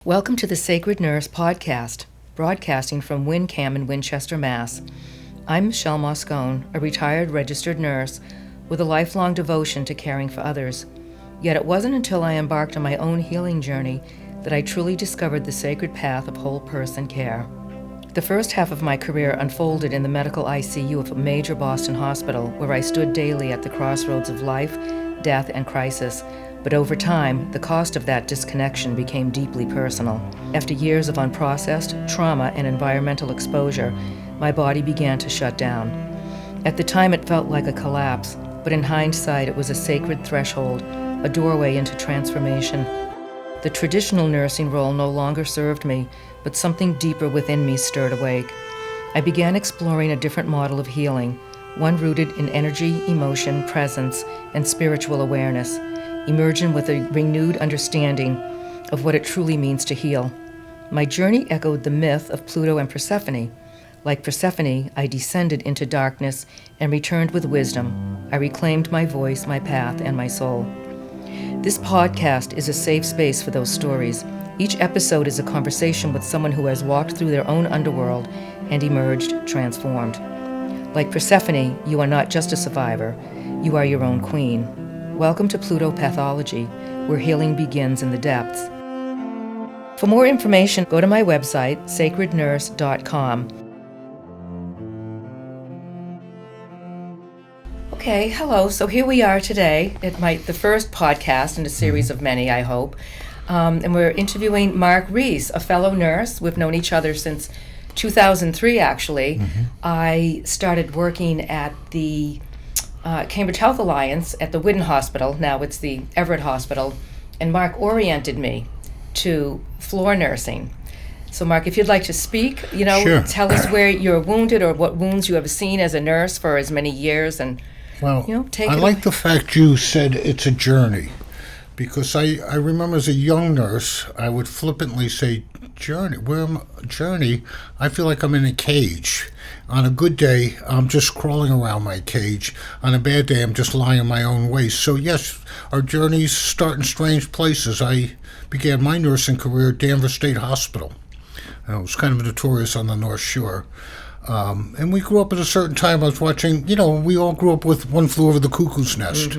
Welcome to the Sacred Nurse podcast, broadcasting from WinCam in Winchester, Mass. I'm Michele Moscone, a retired registered nurse with a lifelong devotion to caring for others. Yet it wasn't until I embarked on my own healing journey that I truly discovered the sacred path of whole person care. The first half of my career unfolded in the medical ICU of a major Boston hospital where I stood daily at the crossroads of life, death, and crisis. But over time, the cost of that disconnection became deeply personal. After years of unprocessed trauma and environmental exposure, my body began to shut down. At the time, it felt like a collapse, but in hindsight, it was a sacred threshold, a doorway into transformation. The traditional nursing role no longer served me, but something deeper within me stirred awake. I began exploring a different model of healing, one rooted in energy, emotion, presence, and spiritual awareness, emerging with a renewed understanding of what it truly means to heal. My journey echoed the myth of Pluto and Persephone. Like Persephone, I descended into darkness and returned with wisdom. I reclaimed my voice, my path, and my soul. This podcast is a safe space for those stories. Each episode is a conversation with someone who has walked through their own underworld and emerged transformed. Like Persephone, you are not just a survivor, you are your own queen. Welcome to Pluto Pathology, where healing begins in the depths. For more information, go to my website, sacrednurse.com. Okay, hello. So here we are today at the first podcast in a series of many, I hope. And we're interviewing Marc Reiss, a fellow nurse. We've known each other since 2003, actually. I started working at the Cambridge Health Alliance at the Whidden Hospital. Now it's the Everett Hospital. And Marc oriented me to floor nursing. So Marc, if you'd like to speak, Sure. Tell us where you're wounded or what wounds you have seen as a nurse for as many years. And take I it like away. the fact you said it's a journey, because I remember as a young nurse, I would flippantly say, journey, I feel like I'm in a cage. On a good day, I'm just crawling around my cage. On a bad day, I'm just lying in my own waste. So yes, our journeys start in strange places. I began my nursing career at Danvers State Hospital. It was kind of notorious on the North Shore. And we grew up at a certain time. I was watching, we all grew up with One Flew Over the Cuckoo's Nest.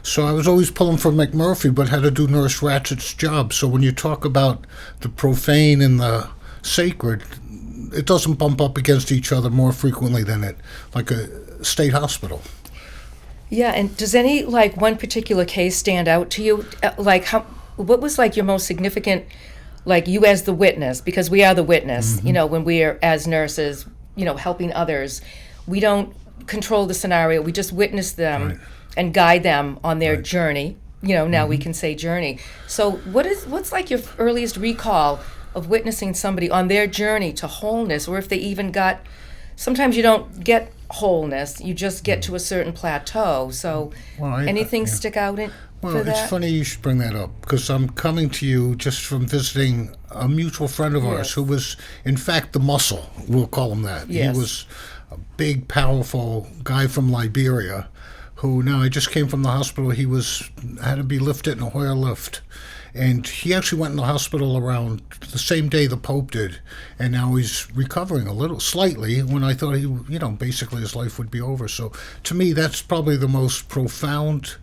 So I was always pulling for McMurphy, but had to do Nurse Ratchet's job. So when you talk about the profane and the sacred, it doesn't bump up against each other more frequently than like a state hospital. Yeah, and does any one particular case stand out to you? What was your most significant, you as the witness? Because we are the witness. When we are as nurses, helping others, we don't control the scenario. We just witness them. Right. And guide them on their journey. Now we can say journey. So what's your earliest recall of witnessing somebody on their journey to wholeness, or if they even got, sometimes you don't get wholeness, you just get to a certain plateau. So anything stick out for that? It's funny you should bring that up, because I'm coming to you just from visiting a mutual friend of ours who was, in fact, the muscle, we'll call him that. Yes. He was a big, powerful guy from Liberia, who now I just came from the hospital. He had to be lifted in a Hoyer lift. And he actually went in the hospital around the same day the Pope did. And now he's recovering slightly, when I thought basically his life would be over. So to me, that's probably the most profound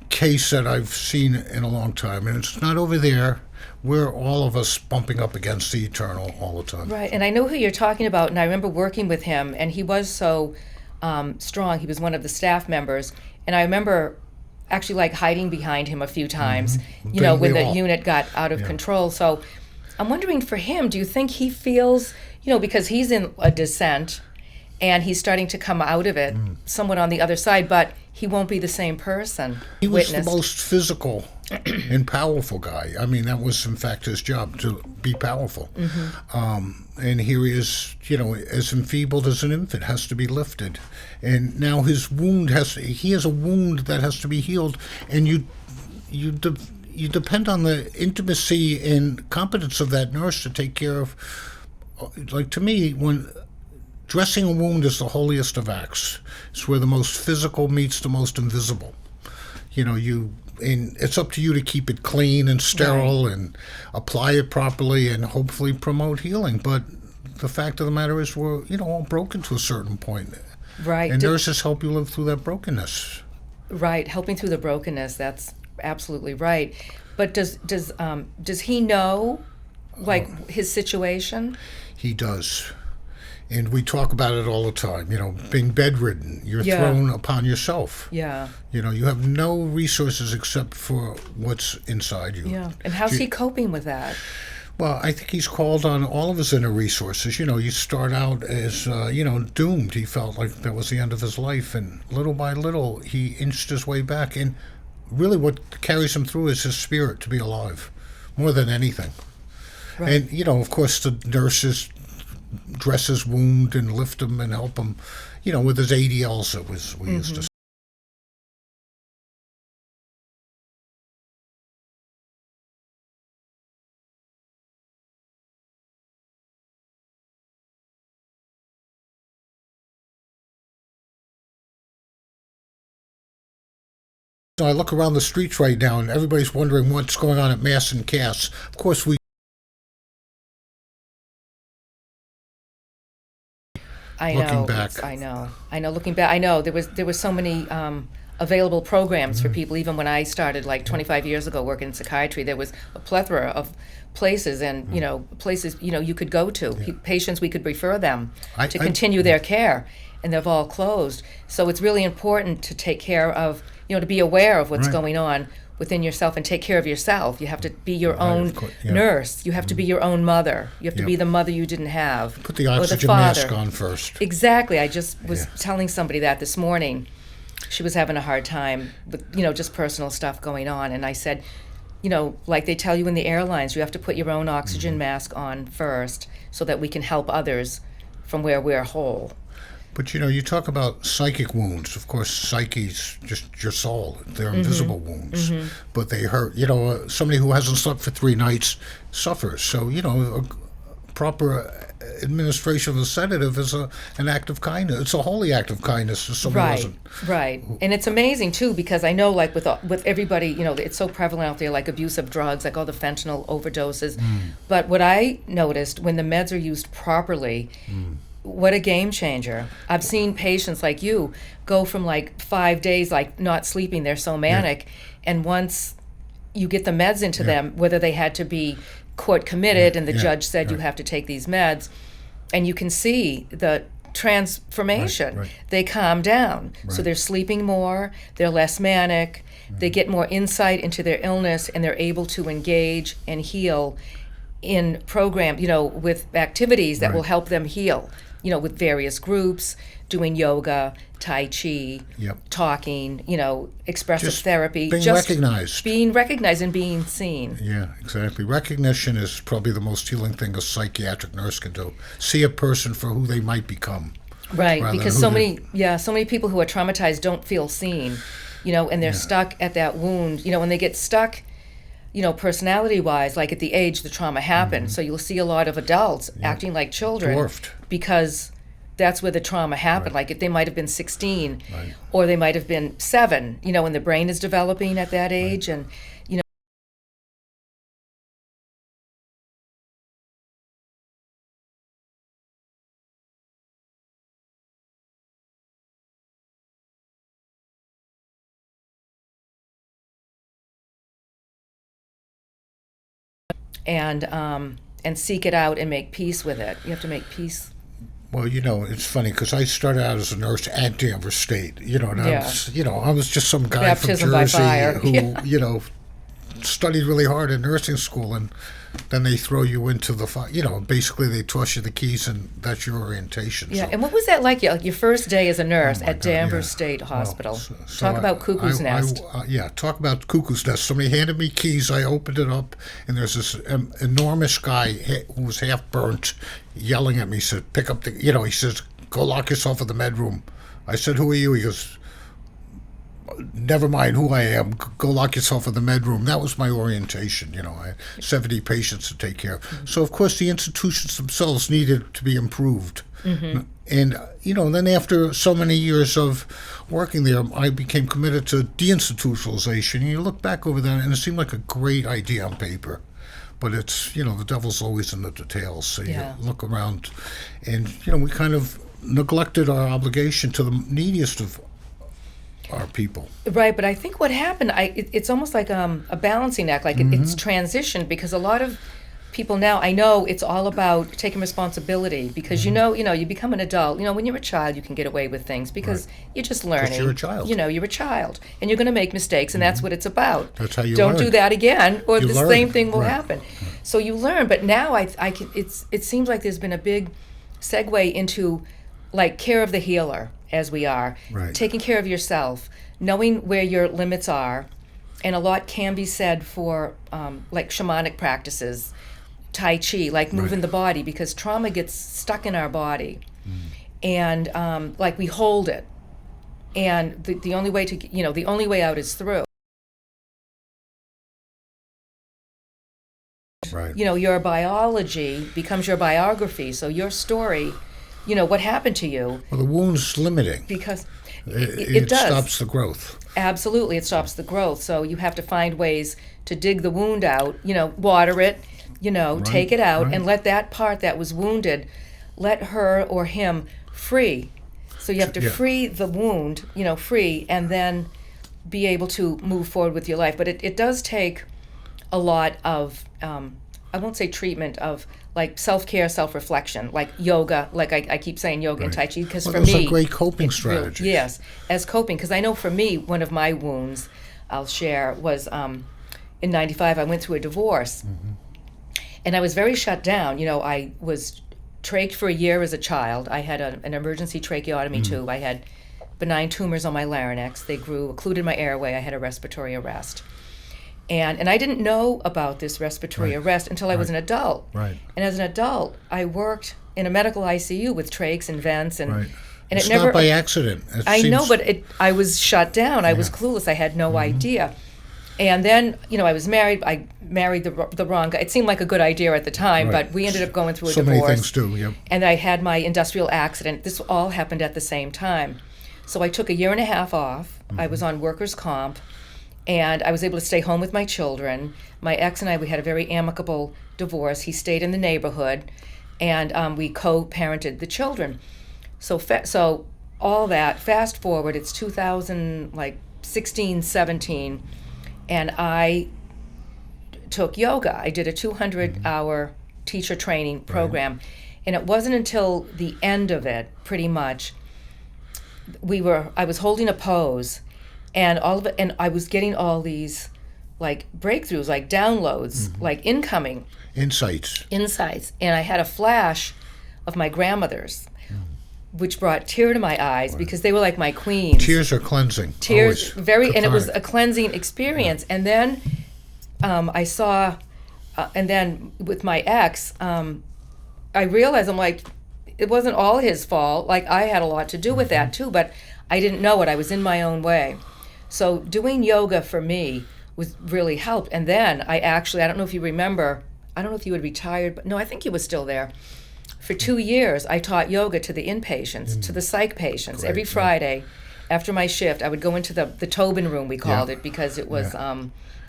case that I've seen in a long time. And it's not over there. We're all of us bumping up against the eternal all the time. Right, and I know who you're talking about, and I remember working with him, and he was so strong. He was one of the staff members, and I remember actually hiding behind him a few times, when the unit got out of control. So I'm wondering, for him, do you think he feels, because he's in a descent and he's starting to come out of it somewhat on the other side, but he won't be the same person. He was the most physical and powerful guy. I mean, that was in fact his job, to be powerful. And here he is, as enfeebled as an infant, has to be lifted. And now his wound he has a wound that has to be healed. And you depend on the intimacy and competence of that nurse to take care of. To me, when dressing a wound is the holiest of acts. It's where the most physical meets the most invisible. You and it's up to you to keep it clean and sterile and apply it properly and hopefully promote healing. But the fact of the matter is we're, all broken to a certain point. Right. And nurses help you live through that brokenness. Right, helping through the brokenness. That's absolutely right. But does he know, like, his situation? He does. And we talk about it all the time, being bedridden. You're thrown upon yourself. Yeah. You have no resources except for what's inside you. Yeah. And how's he coping with that? Well, I think he's called on all of his inner resources. You start out as, doomed. He felt like that was the end of his life. And little by little, he inched his way back. And really what carries him through is his spirit to be alive, more than anything. Right. And, of course, the nurses dress his wound and lift him and help him, with his ADLs that we used to say. I look around the streets right now and everybody's wondering what's going on at Mass and Cass. Of course, looking back. I know. Looking back, I know there was so many available programs for people. Even when I started, like 25 years ago, working in psychiatry, there was a plethora of places and places you could go to. Patients, we could refer them to continue their care, and they've all closed. So it's really important to take care of, to be aware of what's going on within yourself and take care of yourself. You have to be your own nurse. You have to be your own mother. You have to be the mother you didn't have. Put the oxygen mask on first. Exactly. I just was telling somebody that this morning. She was having a hard time with, just personal stuff going on. And I said, like they tell you in the airlines, you have to put your own oxygen mask on first so that we can help others from where we're whole. But, you talk about psychic wounds. Of course, psyche's just your soul. They're invisible wounds, but they hurt. Somebody who hasn't slept for 3 nights suffers. So, a proper administration of a sedative is an act of kindness. It's a holy act of kindness to somebody who doesn't. Right. And it's amazing, too, because I know, like, with everybody, it's so prevalent out there, like abuse of drugs, like all the fentanyl overdoses. But what I noticed, when the meds are used properly, what a game changer. I've seen patients like you go from like 5 days, like not sleeping, they're so manic. And once you get the meds into them, whether they had to be court committed and the judge said you have to take these meds, and you can see the transformation. Right. They calm down. Right. So they're sleeping more, they're less manic, they get more insight into their illness, and they're able to engage and heal in program, with activities that will help them heal. With various groups, doing yoga, Tai Chi, talking, expressive just therapy. Being recognized and being seen. Yeah, exactly. Recognition is probably the most healing thing a psychiatric nurse can do. See a person for who they might become. Right, because so many people who are traumatized don't feel seen, and they're stuck at that wound, when they get stuck, personality-wise, like at the age the trauma happened. So you'll see a lot of adults acting like children. Dwarfed. Because that's where the trauma happened. Like if they might have been 16 or they might have been 7, and the brain is developing at that age. And, and seek it out and make peace with it. You have to make peace. Well, it's funny because I started out as a nurse at Danvers State. I was just some guy Baptism from Jersey by fire. who, studied really hard in nursing school, and then they throw you into the basically they toss you the keys, and that's your orientation. Yeah, so. And what was that like? Your first day as a nurse at Danvers State Hospital. Well, talk about Cuckoo's Nest. Talk about Cuckoo's Nest. Somebody handed me keys. I opened it up, and there's this enormous guy who was half burnt, yelling at me. He said, "Pick up the," he says, "Go lock yourself in the med room." I said, "Who are you?" He goes, "Never mind who I am. Go lock yourself in the med room." That was my orientation. I had 70 patients to take care of. So, of course, the institutions themselves needed to be improved. And, then after so many years of working there, I became committed to deinstitutionalization. And you look back over that, and it seemed like a great idea on paper. But it's, the devil's always in the details. So you look around, and, we kind of neglected our obligation to the neediest of our people. Right, but I think what happened, it's almost like a balancing act, like it's transitioned, because a lot of people now, I know it's all about taking responsibility, because you become an adult. When you're a child, you can get away with things because you're just learning. Because you're a child. You're a child, and you're going to make mistakes, and that's what it's about. That's how you Don't learn. do that again, or You the learn. same thing will Right. happen. So you learn, but now it seems like there's been a big segue into like care of the healer, as we are, Right. taking care of yourself, knowing where your limits are, and a lot can be said for like shamanic practices, Tai Chi, like moving the body, because trauma gets stuck in our body, and like we hold it, and the only way the only way out is through. Right. Your biology becomes your biography, so your story, what happened to you. Well, the wound's limiting. Because It does. stops the growth. Absolutely, it stops the growth. So you have to find ways to dig the wound out, water it, take it out, right. and let that part that was wounded, let her or him free. So you have to free the wound, free, and then be able to move forward with your life. But it does take a lot of, I won't say treatment, of like self-care, self-reflection, like yoga, like I keep saying yoga and Tai Chi, because for those me... are great coping it's real- strategies. yes, as coping, because I know for me, one of my wounds, I'll share, was in '95, I went through a divorce, and I was very shut down. I was trached for a year as a child. I had an emergency tracheotomy tube. I had benign tumors on my larynx. They grew, occluded my airway. I had a respiratory arrest. And I didn't know about this respiratory arrest until I was an adult. Right. And as an adult, I worked in a medical ICU with trachs and vents, and Right. and It's it never. not by accident. It I know, seems- but I was shut down. I was clueless. I had no idea. And then, I was married. I married the wrong guy. It seemed like a good idea at the time, Right. but we ended up going through a so divorce. many things do. Yep. And I had my industrial accident. This all happened at the same time. So I took a year and a half off. I was on workers' comp, and I was able to stay home with my children. My ex and I, we had a very amicable divorce. He stayed in the neighborhood, and we co-parented the children. So all that, fast forward, it's 2016, 17, and I took yoga. I did a 200-hour teacher training program, and it wasn't until the end of it, pretty much, I was holding a pose, and all of it, and I was getting all these like breakthroughs, like downloads, like incoming Insights. insights, and I had a flash of my grandmothers, which brought tear to my eyes, because they were like my queens. Tears are cleansing. Tears, Always. and it was Cathartic. a cleansing experience. And then I saw, and then with my ex, I realized, I'm like, it wasn't all his fault. Like, I had a lot to do with that too, but I didn't know it. I was in my own way. So doing yoga for me was really helped. And then I don't know if you remember, I don't know if you had retired, but no, I think you were still there. For 2 years, I taught yoga to the inpatients, to the psych patients. Great, Every yeah. Friday, after my shift, I would go into the Tobin room, we called Yeah. it, because it was,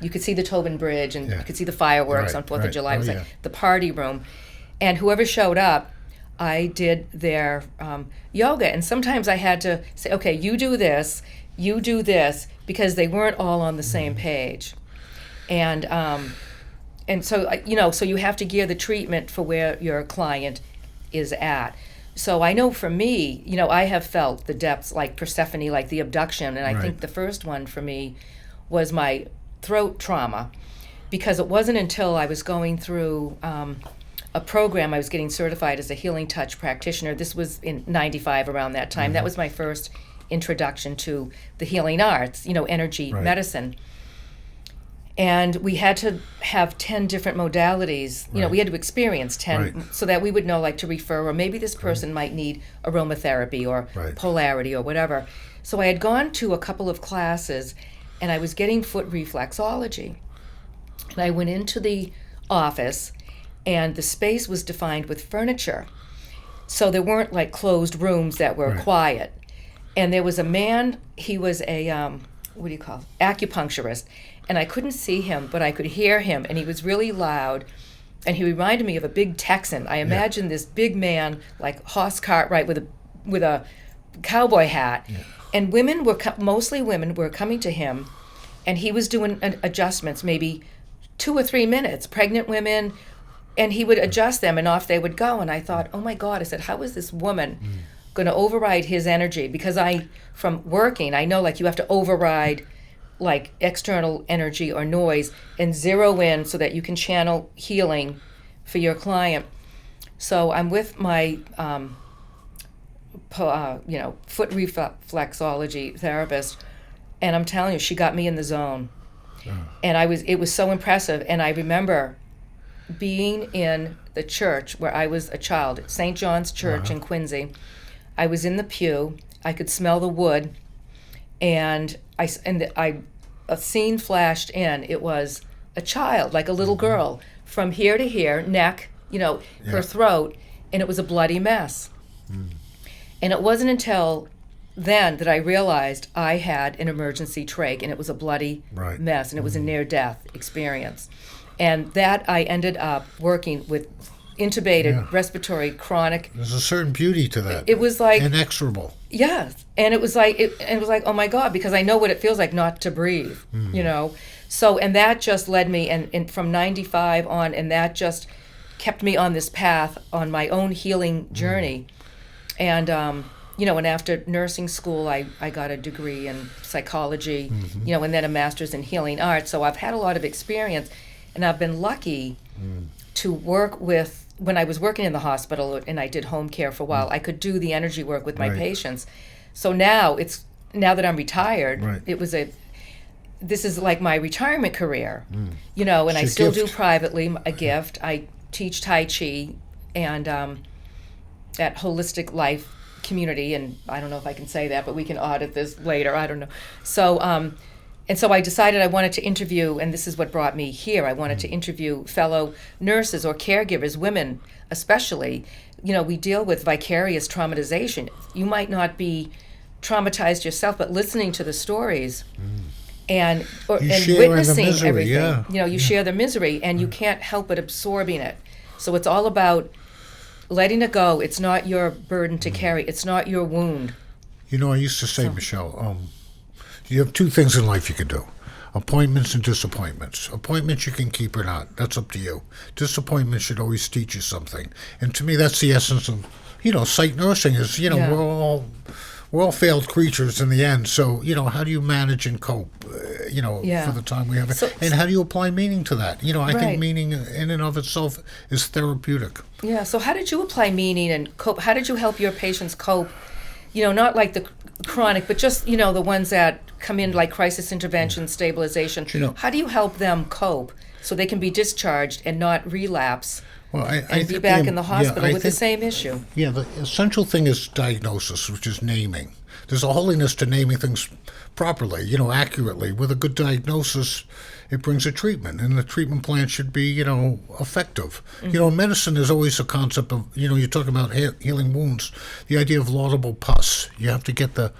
you could see the Tobin Bridge, and Yeah. you could see the fireworks Right, on 4th of right. July. It Oh, was yeah. like the party room. And whoever showed up, I did their yoga. And sometimes I had to say, okay, you do this, because they weren't all on the same page. And so, so you have to gear the treatment for where your client is at. So I know for me, I have felt the depths, like Persephone, like the abduction. And I think Right. the first one for me was my throat trauma, because it wasn't until I was going through a program, I was getting certified as a healing touch practitioner. This was in '95, around that time. That was my first introduction to the healing arts, energy Right. medicine. And we had to have 10 different modalities. Right. We had to experience 10 Right. so that we would know, like, to refer, or maybe this person might need aromatherapy or Right. polarity or whatever. So I had gone to a couple of classes, and I was getting foot reflexology. And I went into the office, and the space was defined with furniture. So there weren't like closed rooms that were Right. quiet. And there was a man, he was a, what do you call it? Acupuncturist. And I couldn't see him, but I could hear him. And he was really loud. And he reminded me of a big Texan. I imagined this big man, like Hoss Cartwright with a cowboy hat. Yeah. And women were, mostly women were coming to him. And he was doing adjustments, maybe 2 or 3 minutes, pregnant women, and he would adjust them and off they would go. And I thought, oh my God, I said, how is this woman going to override his energy? Because from working, I know like you have to override like external energy or noise and zero in so that you can channel healing for your client. So I'm with my, foot reflexology therapist, and I'm telling you, she got me in the zone. And it was so impressive. And I remember being in the church where I was a child, St. John's Church in Quincy. I was in the pew. I could smell the wood, and a scene flashed in. It was a child, like a little girl, from here to here, neck, her throat, and it was a bloody mess. And it wasn't until then that I realized I had an emergency trach, and it was a bloody mess, and it was a near-death experience. And that I ended up working with intubated respiratory chronic. There's a certain beauty to that. It was like inexorable. Yes, and it was like oh my God, because I know what it feels like not to breathe, So and that just led me, and from 95 on, and that just kept me on this path on my own healing journey, and and after nursing school, I got a degree in psychology, and then a master's in healing arts. So I've had a lot of experience, and I've been lucky to work with. When I was working in the hospital and I did home care for a while, I could do the energy work with my patients. So now that I'm retired, this is like my retirement career, and I still do privately a gift. I teach Tai Chi and at Holistic Life Community, and I don't know if I can say that, but we can audit this later. I don't know. So and so I decided I wanted to interview, and this is what brought me here. I wanted to interview fellow nurses or caregivers, women especially. We deal with vicarious traumatization. You might not be traumatized yourself, but listening to the stories and witnessing everything. You share the misery, and you can't help but absorbing it. So it's all about letting it go. It's not your burden to carry. It's not your wound. I used to say, Michelle, you have 2 things in life you can do: appointments and disappointments. Appointments you can keep or not. That's up to you. Disappointments should always teach you something. And to me, that's the essence of, psych nursing is, we're all failed creatures in the end. So, how do you manage and cope, for the time we have? And how do you apply meaning to that? I think meaning in and of itself is therapeutic. Yeah. So how did you apply meaning and cope? How did you help your patients cope? Not like the chronic, but just, the ones that come in like crisis intervention, stabilization. How do you help them cope so they can be discharged and not relapse and be back in the hospital with the same issue? Yeah, the essential thing is diagnosis, which is naming. There's a holiness to naming things properly, accurately. With a good diagnosis, it brings a treatment, and the treatment plan should be, effective. Medicine is always a concept of, you talk about healing wounds, the idea of laudable pus. You have to get the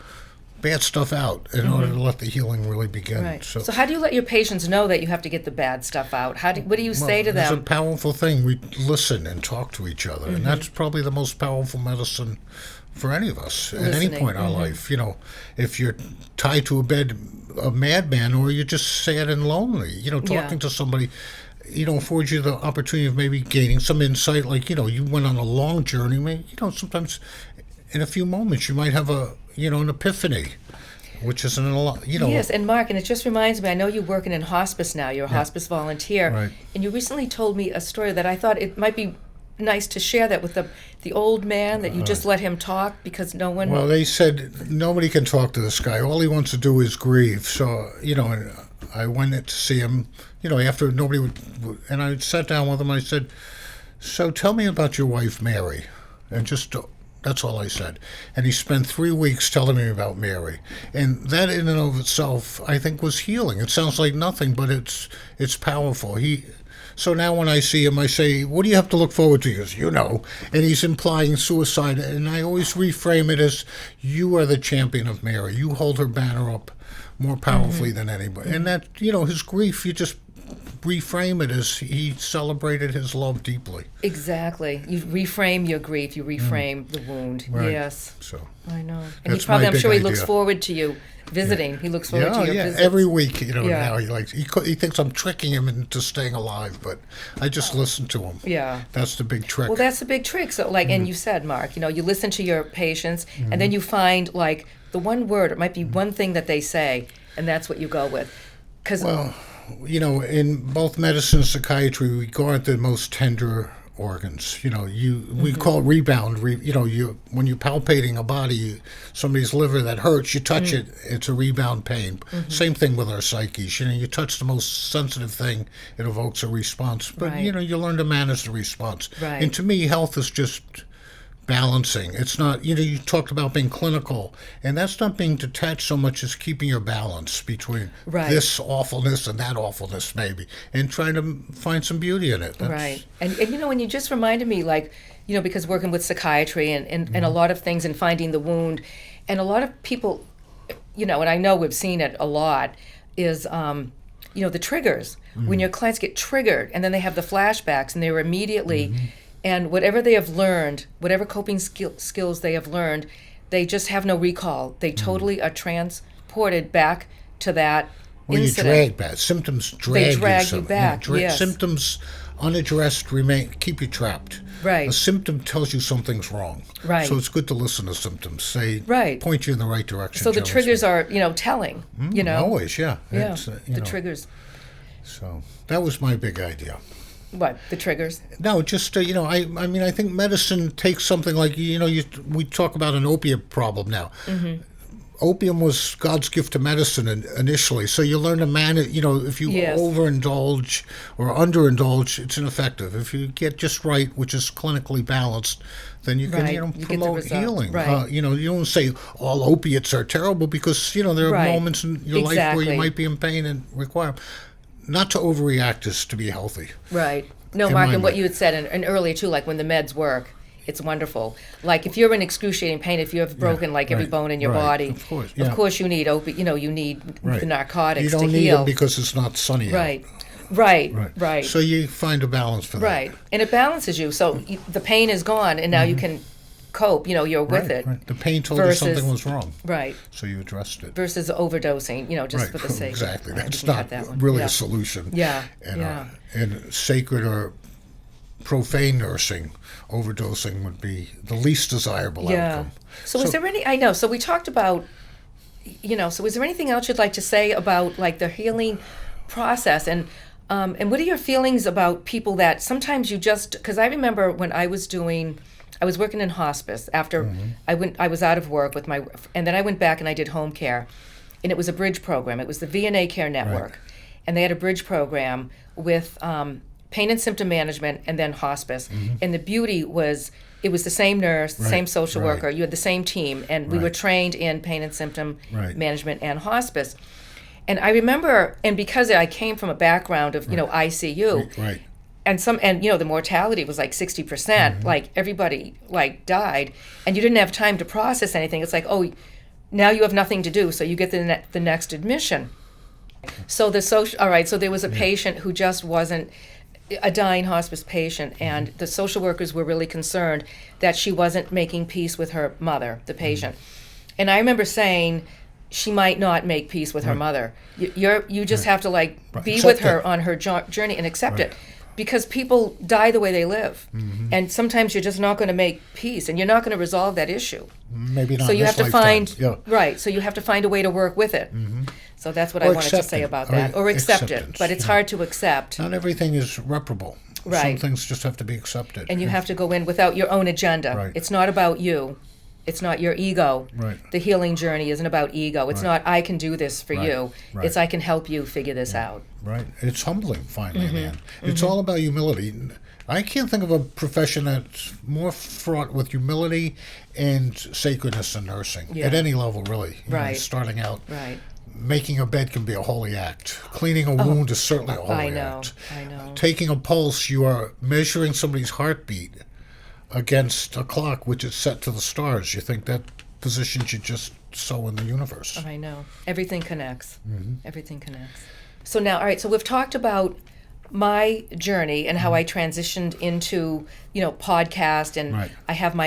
bad stuff out in order to let the healing really begin. Right. So how do you let your patients know that you have to get the bad stuff out? What do you say to them? It's a powerful thing. We listen and talk to each other, and that's probably the most powerful medicine for any of us at any point in our life. If you're tied to a bed, a madman, or you're just sad and lonely, talking to somebody, affords you the opportunity of maybe gaining some insight. Like, you went on a long journey. Maybe, sometimes in a few moments you might have an epiphany, which isn't a lot, Yes, and Mark, and it just reminds me, I know you're working in hospice now. You're a hospice volunteer. Right. And you recently told me a story that I thought it might be nice to share that with the old man, that you just let him talk because no one... Well, they said nobody can talk to this guy. All he wants to do is grieve. So, and I went to see him, after nobody would... And I sat down with him and I said, so tell me about your wife, Mary. And just... That's all I said. And he spent 3 weeks telling me about Mary. And that in and of itself, I think, was healing. It sounds like nothing, but it's powerful. So now when I see him, I say, what do you have to look forward to? He goes, and he's implying suicide. And I always reframe it as, you are the champion of Mary. You hold her banner up more powerfully than anybody. And that, his grief, you just reframe it as he celebrated his love deeply. Exactly. You reframe your grief. You reframe the wound. Right. Yes. So I know. And he probably, I'm sure he looks forward to you visiting. Yeah. He looks forward to your visits. Every week, now he thinks I'm tricking him into staying alive, but I just listen to him. Yeah. That's the big trick. Well, that's the big trick. So and you said, Mark, you listen to your patients and then you find the one word, it might be one thing that they say, and that's what you go with. In both medicine and psychiatry, we guard the most tender organs. We call it rebound. When you're palpating a body, somebody's liver that hurts, you touch it, it's a rebound pain. Same thing with our psyches. You touch the most sensitive thing, it evokes a response. But, you learn to manage the response. Right. And to me, health is just balancing. It's not, you talked about being clinical, and that's not being detached so much as keeping your balance between this awfulness and that awfulness, maybe, and trying to find some beauty in it. Right. And when you just reminded me, because working with psychiatry and a lot of things and finding the wound, and a lot of people, and I know we've seen it a lot, is, the triggers. When your clients get triggered and then they have the flashbacks and they're immediately... And whatever they have learned, whatever coping skills they have learned, they just have no recall. They totally are transported back to that incident. You drag back. Symptoms drag you back, yes. Symptoms unaddressed keep you trapped. Right. A symptom tells you something's wrong. Right. So it's good to listen to symptoms. Point you in the right direction. So the triggers are, telling, Always, yeah. Yeah, the triggers. So that was my big idea. What, the triggers? No, just, I think medicine takes something like, we talk about an opiate problem now. Opium was God's gift to medicine initially, so you learn to manage, if you overindulge or underindulge, it's ineffective. If you get just right, which is clinically balanced, then you can, promote healing. Right. You don't say all opiates are terrible because, there are moments in your life where you might be in pain and require... Not to overreact is to be healthy. Right. No, Mark, and what you had said and earlier too, when the meds work, it's wonderful. If you're in excruciating pain, if you have broken every bone in your body, of course you need you need the narcotics to heal. You don't need them because it's not sunny out. Right. So you find a balance for that. Right, and it balances you. So the pain is gone, and now you can cope. You're with it. Right. The pain told you something was wrong. Right. So you addressed it. Versus overdosing, just for the sake. Exactly. That's not really a solution. Yeah. And sacred or profane nursing, overdosing would be the least desirable outcome. So is there any? I know. So we talked about. So is there anything else you'd like to say about the healing process and what are your feelings about people that sometimes you just? Because I remember when I was working in hospice after I was out of work and then I went back and I did home care, and it was a bridge program. It was the VNA Care Network, and they had a bridge program with pain and symptom management and then hospice. And the beauty was it was the same nurse, the same social worker. You had the same team, and we were trained in pain and symptom management and hospice. And I remember, and because I came from a background of ICU. And the mortality was 60%. Everybody died, and you didn't have time to process anything. It's now you have nothing to do, so you get the next admission. So so there was a patient who just wasn't a dying hospice patient, and the social workers were really concerned that she wasn't making peace with her mother, the patient. And I remember saying, she might not make peace with her mother. You just have to be with her on her journey and accept it. Because people die the way they live. And sometimes you're just not going to make peace, and you're not going to resolve that issue. Maybe not. So you have to find so you have to find a way to work with it. So that's what I wanted to say about that. Or accept it. But it's hard to accept. Not everything is reparable. Some things just have to be accepted. And you have to go in without your own agenda. It's not about you. It's not your ego. The healing journey isn't about ego. It's not, I can do this for you. It's, I can help you figure this out. It's humbling, finally, man. It's all about humility. I can't think of a profession that's more fraught with humility and sacredness than nursing, at any level, really. Starting out. making a bed can be a holy act. Cleaning a wound is certainly a holy act. I know. Taking a pulse, you are measuring somebody's heartbeat against a clock which is set to the stars. You think that positions you just so in the universe. I know. Everything connects. Everything connects. So now, all right, so we've talked about my journey and how I transitioned into, podcast, and Right. I have my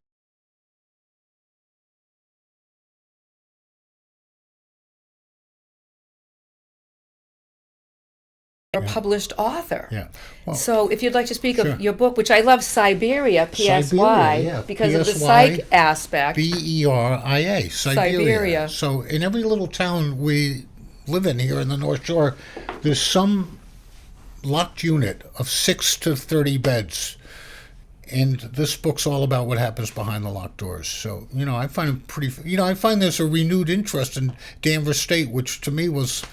published author. Yeah. Well, So if you'd like to speak Sure. of your book, which I love, Siberia, PSY, Siberia, yeah. because of the PSY, psych aspect. Beria, Siberia. So in every little town we live in here in the North Shore, there's some locked unit of 6 to 30 beds. And this book's all about what happens behind the locked doors. So, I find it pretty, I find there's a renewed interest in Danvers State, which to me was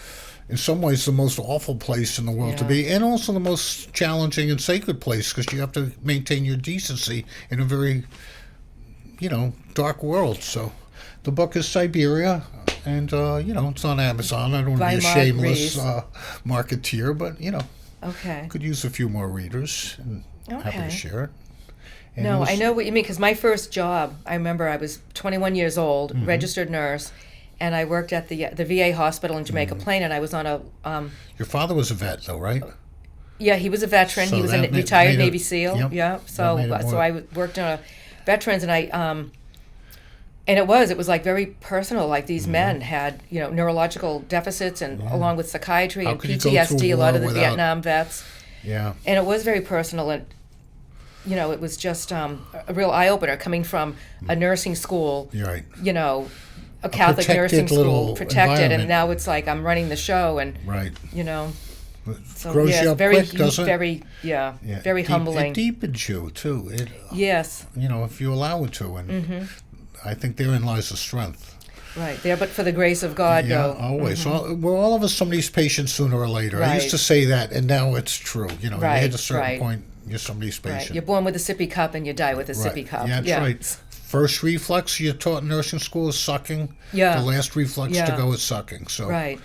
in some ways the most awful place in the world to be, and also the most challenging and sacred place, because you have to maintain your decency in a very, dark world. So the book is Siberia, and, it's on Amazon. I don't want to be a Marc shameless Reiss. marketeer, but, Okay. could use a few more readers, and happy Okay. to share it. And No, it was- I know what you mean, because my first job, I remember I was 21 years old, registered nurse, and I worked at the VA hospital in Jamaica Plain, and I was on a, Your father was a vet, though, right? he was a veteran. So He was a that retired made it- Navy SEAL. yep, Yeah, that so made it so more- I worked on a veterans, and and it was like very personal. Like these men had neurological deficits, and along with psychiatry How and could you go through PTSD. A lot war of the without- Vietnam vets. Yeah. And it was very personal, and it was just a real eye opener coming from a nursing school. You're right. A Catholic protected nursing school, little protected, and environment. now it's like I'm running the show, and Right. so Grows yes, you up very, quick, doesn't it? very, very humbling. It deepens you, too. Yes, If you allow it to. And I think therein lies the strength. right there, but for the grace of God, Yeah, go. always. We're all of us somebody's patient sooner or later. I used Right. to say that, and now it's true. You Right, hit a certain right. point, you're somebody's Right, patient. you're born with a sippy cup, and you die with a sippy cup. Yeah, that's right. First reflex you're taught in nursing school is sucking. Yeah. The last reflex to Yeah. go is sucking. So. Right,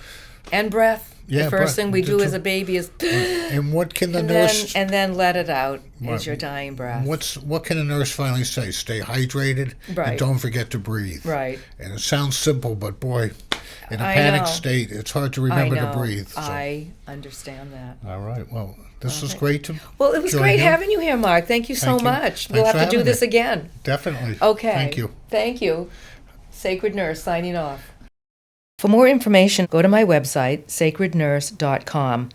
and breath. Yeah, the first breath. thing we do The as two- a baby is, And what can the and nurse? then let it out Right. is your dying breath. What can a nurse finally say? Stay hydrated Right. and don't forget to breathe. Right. And it sounds simple, but boy, in a I panic know. state, it's hard to I remember know. to breathe. So. I understand that. All right. Well, this was great to. Well, it was join great you. having you here, Mark. Thank you so Thank you. much. We'll Thanks have for to do having this me. again. Definitely. Okay. Thank you. Thank you. Sacred Nurse signing off. For more information, go to my website, sacrednurse.com.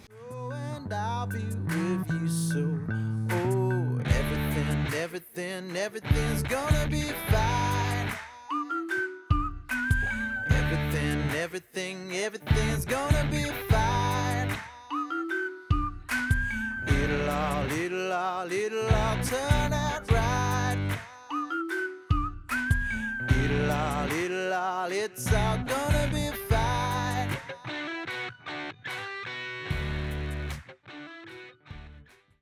And I'll be with you soon. Oh, everything's gonna be fine. Everything's gonna be fine. It'll all turn out right. It's all gonna be fine.